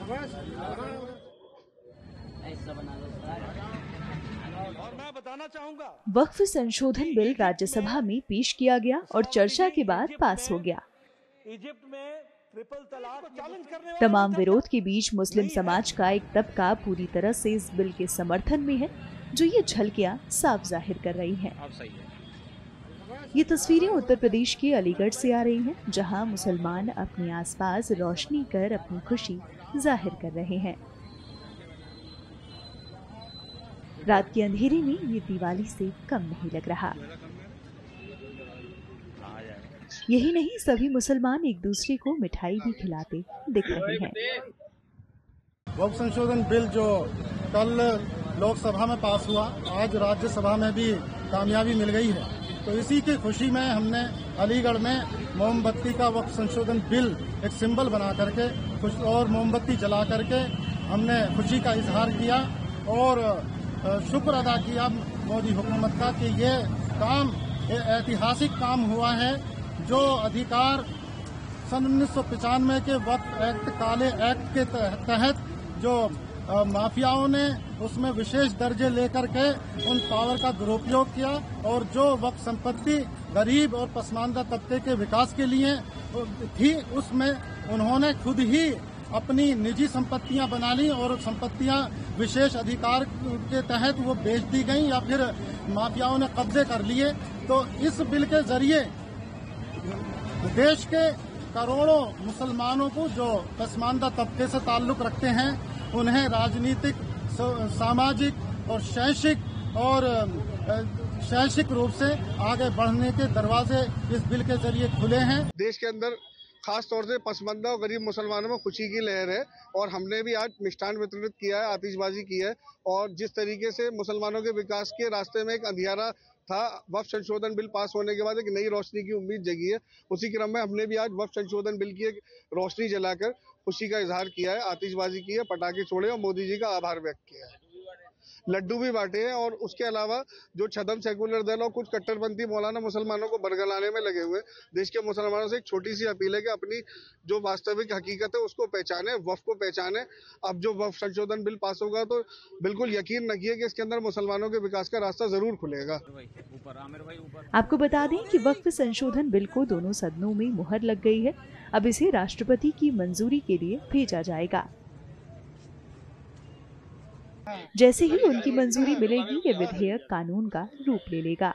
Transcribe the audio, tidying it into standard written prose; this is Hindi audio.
और मैं बताना चाहूंगा, वक्फ संशोधन बिल राज्यसभा में पेश किया गया और चर्चा के बाद पास हो गया। इजिप्ट में ट्रिपल तलाक को चैलेंज करने वाला तमाम भी था विरोध के बीच मुस्लिम समाज का एक तबका पूरी तरह से इस बिल के समर्थन में है, जो ये झलकियां साफ जाहिर कर रही हैं। ये तस्वीरें उत्तर प्रदेश के अलीगढ़ से आ रही हैं, जहां मुसलमान अपने आसपास रोशनी कर अपनी खुशी जाहिर कर रहे हैं। रात के अंधेरे में ये दिवाली से कम नहीं लग रहा। यही नहीं, सभी मुसलमान एक दूसरे को मिठाई भी खिलाते दिख रहे हैं। वक्फ संशोधन बिल जो कल लोकसभा में पास हुआ, आज राज्यसभा में भी कामयाबी मिल गई है, तो इसी की खुशी में हमने अलीगढ़ में मोमबत्ती का वक्फ संशोधन बिल एक सिंबल बना करके और मोमबत्ती जला करके हमने खुशी का इजहार किया और शुक्र अदा किया मोदी हुकूमत का कि ये काम ऐतिहासिक काम हुआ है। जो अधिकार सन 1995 के वक्फ एक्ट, काले एक्ट के तहत जो माफियाओं ने उसमें विशेष दर्जे लेकर के उन पावर का दुरुपयोग किया और जो वक्फ संपत्ति गरीब और पसमानदा तबके के विकास के लिए थी, उसमें उन्होंने खुद ही अपनी निजी संपत्तियां बना ली और संपत्तियां विशेष अधिकार के तहत वो बेच दी गई या फिर माफियाओं ने कब्जे कर लिए। तो इस बिल के जरिए देश के करोड़ों मुसलमानों को जो पसमानदा तबके से ताल्लुक रखते हैं, उन्हें राजनीतिक, सामाजिक और शैक्षिक रूप से आगे बढ़ने के दरवाजे इस बिल के जरिए खुले हैं। देश के अंदर खास तौर से पसमानदा और गरीब मुसलमानों में खुशी की लहर है और हमने भी आज मिष्ठान वितरित किया है, आतिशबाजी की है और जिस तरीके से मुसलमानों के विकास के रास्ते में एक अंधियारा था, वक्फ संशोधन बिल पास होने के बाद एक नई रोशनी की उम्मीद जगी है। उसी क्रम में हमने भी आज वक्फ संशोधन बिल की एक रोशनी जलाकर खुशी का इजहार किया है, आतिशबाजी की है, पटाखे छोड़े और मोदी जी का आभार व्यक्त किया है। लड्डू भी बांटे हैं और उसके अलावा जो छदम सेकुलर दल और कुछ कट्टरपंथी मौलाना मुसलमानों को बरगलाने में लगे हुए देश के मुसलमानों से एक छोटी सी अपील है कि अपनी जो वास्तविक हकीकत है उसको पहचाने, वक्फ को पहचाने। अब जो वक्फ संशोधन बिल पास होगा तो बिल्कुल यकीन रखिए कि इसके अंदर मुसलमानों के विकास का रास्ता जरूर खुलेगा। आपको बता दें कि वक्फ संशोधन बिल को दोनों सदनों में मुहर लग गई है। अब इसे राष्ट्रपति की मंजूरी के लिए भेजा जाएगा। जैसे ही उनकी मंजूरी मिलेगी, ये विधेयक कानून का रूप ले लेगा।